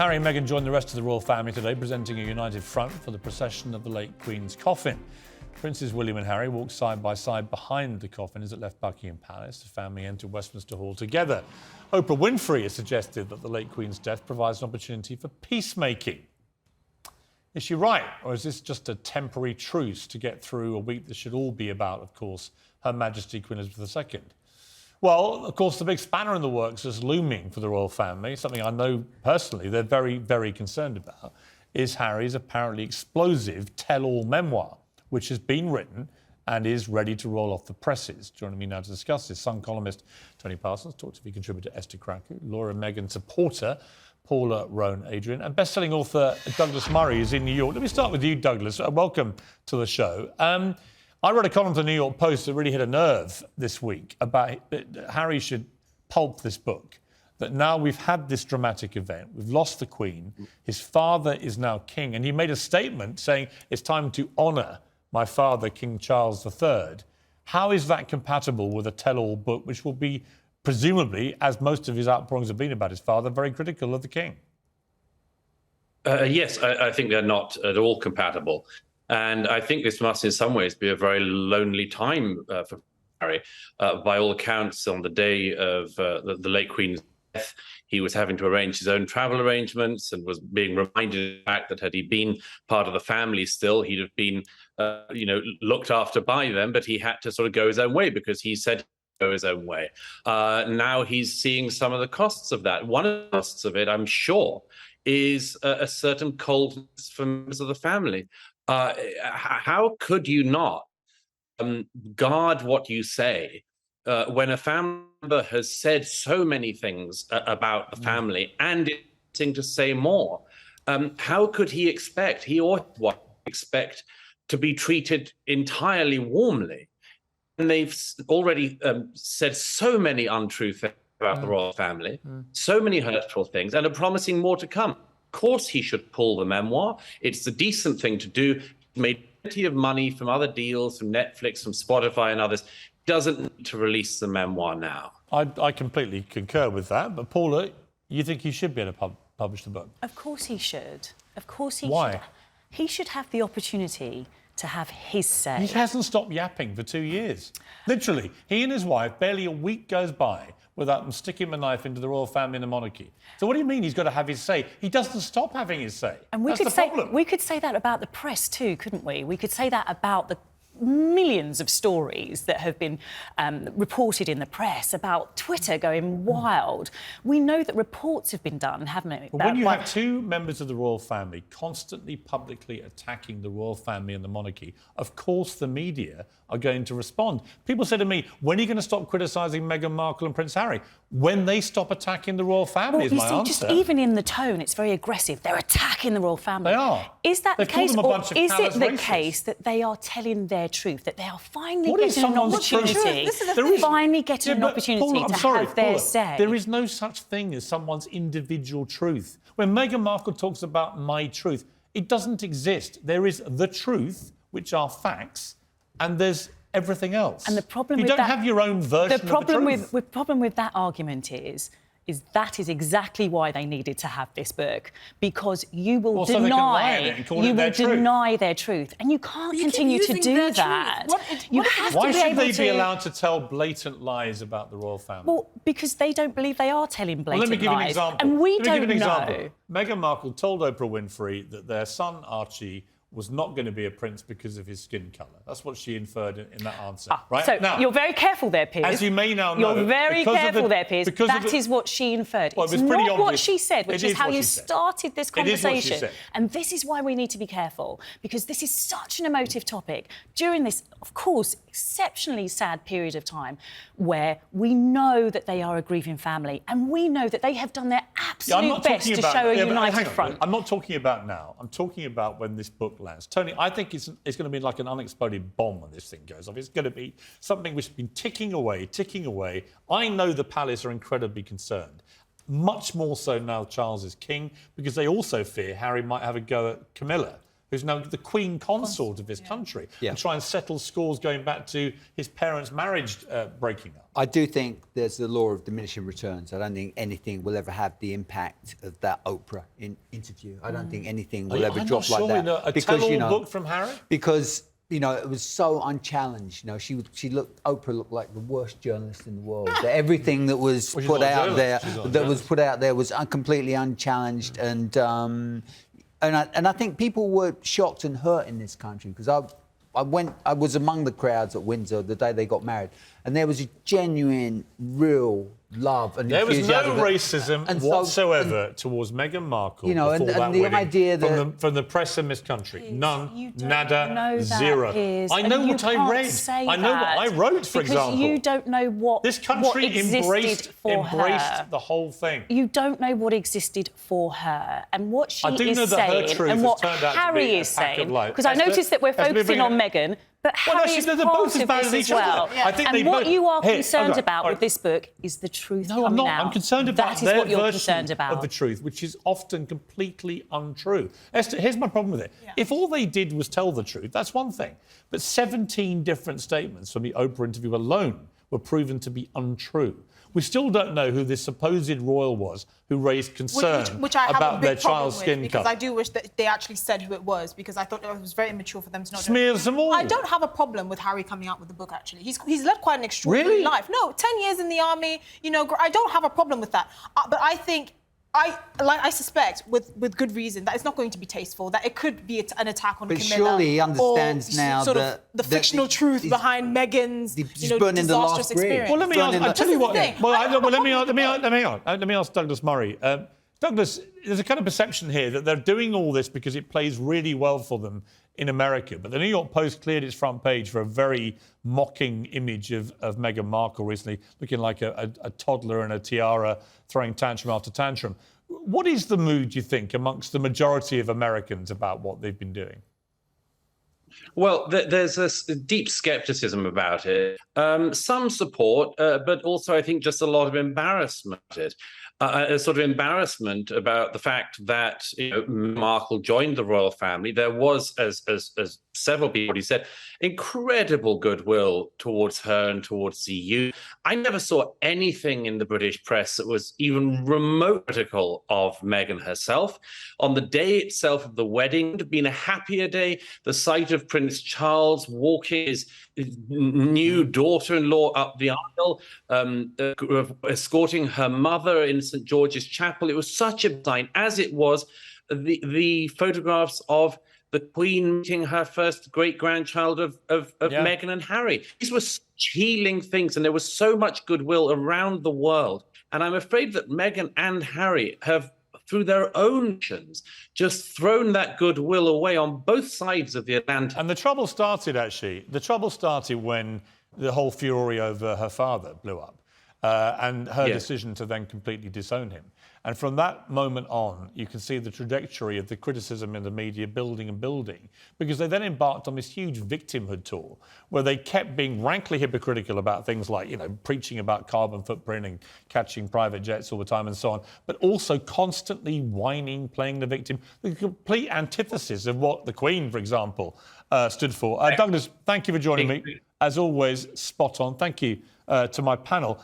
Harry and Meghan joined the rest of the royal family today, presenting a united front for the procession of the late Queen's coffin. Princes William and Harry walked side by side behind the coffin as it left Buckingham Palace. The family entered Westminster Hall together. Oprah Winfrey has suggested that the late Queen's death provides an opportunity for peacemaking. Is she right, or is this just a temporary truce to get through a week that should all be about, of course, Her Majesty Queen Elizabeth II? Well, of course, the big spanner in the works is looming for the royal family, something I know personally they're very, very concerned about, is Harry's apparently explosive tell-all memoir, which has been written and is ready to roll off the presses. Joining me now to discuss this, Sun columnist Tony Parsons, Talk TV contributor Esther Krakue, Laura Meghan supporter Paula Roan Adrian, and best-selling author Douglas Murray is in New York. Let me start with you, Douglas. Welcome to the show. I read a column to the New York Post that really hit a nerve this week about that Harry should pulp this book, that now we've had this dramatic event, we've lost the Queen, his father is now king, and he made a statement saying it's time to honour my father, King Charles III. How is that compatible with a tell-all book, which will be, presumably, as most of his outpourings have been about his father, very critical of the king? Yes, I think they're not at all compatible. And I think this must in some ways be a very lonely time for Harry. By all accounts, on the day of the late Queen's death, he was having to arrange his own travel arrangements and was being reminded of the fact that had he been part of the family still, he'd have been, looked after by them, but he had to sort of go his own way because he said he'd go his own way. Now he's seeing some of the costs of that. One of the costs of it, I'm sure, is a certain coldness from members of the family. How could you not guard what you say when a family member has said so many things about the family and is wanting to say more? How could he expect, he or what expect, to be treated entirely warmly? And they've already said so many untrue things about the royal family, so many hurtful things, and are promising more to come. Of course he should pull the memoir. It's the decent thing to do. He made plenty of money from other deals, from Netflix, from Spotify and others. He doesn't need to release the memoir now. I completely concur with that. But Paula, you think he should be able to publish the book? Of course he should. Of course he should. Why? He should have the opportunity to have his say. He hasn't stopped yapping for 2 years. Literally, he and his wife, barely a week goes by without them sticking a knife into the royal family and the monarchy. So what do you mean he's got to have his say? He doesn't stop having his say. And That's the problem. we could say that about the press too, couldn't we? We could say that about the millions of stories that have been reported in the press about Twitter going wild. We know that reports have been done, haven't they? But when you have two members of the royal family constantly publicly attacking the royal family and the monarchy, of course the media are going to respond. People say to me, when are you going to stop criticising Meghan Markle and Prince Harry? When they stop attacking the royal family is my answer. Just even in the tone, it's very aggressive. They're attacking the royal family. They are. Is that They've the case, called them a or bunch of is it callous the racists. case that they are telling their truth, that they are finally What is getting an someone's truth? opportunity, This is the thing. finally getting an but opportunity Paula, to I'm sorry, have their Paula, say? There is no such thing as someone's individual truth. When Meghan Markle talks about my truth, it doesn't exist. There is the truth, which are facts, and there's everything else. And the problem you with don't that, have your own version of the truth. The problem with that argument is that is exactly why they needed to have this book, because you will deny their truth, and you can't continue to do that. Why should they be allowed to tell blatant lies about the royal family? Well, because they don't believe they are telling blatant lies. Let me give you an example. And we don't know. Meghan Markle told Oprah Winfrey that their son Archie was not going to be a prince because of his skin colour. That's what she inferred in that answer. Right? So now, you're very careful there, Piers. As you may now know... You're very careful there, Piers. That is what she inferred. Well, it's not what she said, which is how you started this conversation. And this is why we need to be careful, because this is such an emotive topic during this, of course, exceptionally sad period of time where we know that they are a grieving family and we know that they have done their absolute best to show a united front. I'm not talking about now. I'm talking about when this book lands. Tony, I think it's going to be like an unexploded bomb when this thing goes off. It's going to be something which has been ticking away. I know the palace are incredibly concerned. Much more so now Charles is king, because they also fear Harry might have a go at Camilla, who's now the Queen Consort of this country, and try and settle scores going back to his parents' marriage breaking up. I do think there's the law of diminishing returns. I don't think anything will ever have the impact of that Oprah interview. I don't think anything will ever drop like that. A tell-all book from Harry? Because, it was so unchallenged. Oprah looked like the worst journalist in the world. Everything that was put out there was completely unchallenged, and I think people were shocked and hurt in this country, because I was among the crowds at Windsor the day they got married, and there was a genuine, real love and enthusiasm. There was no racism whatsoever towards Meghan Markle before that the wedding, idea that from the press in this country. Piers, none, nada, zero. Piers, I know what I read. I know what I wrote, for example. Because you don't know what this country embraced the whole thing. You don't know what existed for her, and what she is saying, and what Harry is saying. Because I noticed that we're focusing on Meghan. But Harry is part of this as well. And what you are concerned about with this book is the truth coming out. No, I'm not. I'm concerned about that is what you're concerned about. Of the truth, which is often completely untrue. Esther, here's my problem with it. Yeah. If all they did was tell the truth, that's one thing. But 17 different statements from the Oprah interview alone were proven to be untrue. We still don't know who this supposed royal was who raised concern about their child's skin because colour. I do wish that they actually said who it was, because I thought it was very immature for them to not smears them all. I don't have a problem with Harry coming out with the book, actually. He's led quite an extraordinary life. No, 10 years in the army, I don't have a problem with that. But I think I suspect, with good reason, that it's not going to be tasteful, that it could be an attack on Camilla. But surely he understands now the fictional truth behind Meghan's disastrous experience. Well, let me ask. I'll tell you what. Let me ask Douglas Murray. Douglas, there's a kind of perception here that they're doing all this because it plays really well for them in America. But the New York Post cleared its front page for a very mocking image of Meghan Markle recently, looking like a toddler in a tiara, throwing tantrum after tantrum. What is the mood, you think, amongst the majority of Americans about what they've been doing? Well, there's a deep skepticism about it. Some support, but also I think just a lot of embarrassment at it. A sort of embarrassment about the fact that Markle joined the royal family. There was, as several people already said, incredible goodwill towards her and towards the EU. I never saw anything in the British press that was even remote critical of Meghan herself. On the day itself of the wedding, it would have been a happier day. The sight of Prince Charles walking his new daughter-in-law up the aisle, escorting her mother in St. George's Chapel. It was such a sign, as it was the photographs of the Queen meeting her first great-grandchild of Meghan and Harry. These were such healing things, and there was so much goodwill around the world. And I'm afraid that Meghan and Harry have, through their own actions, just thrown that goodwill away on both sides of the Atlantic. And the trouble started, actually. The trouble started when the whole fury over her father blew up. And her decision to then completely disown him. And from that moment on, you can see the trajectory of the criticism in the media building and building, because they then embarked on this huge victimhood tour where they kept being rankly hypocritical about things like, preaching about carbon footprint and catching private jets all the time and so on, but also constantly whining, playing the victim, the complete antithesis of what the Queen, for example, stood for. Douglas, thank you for joining me. As always, spot on. Thank you to my panel.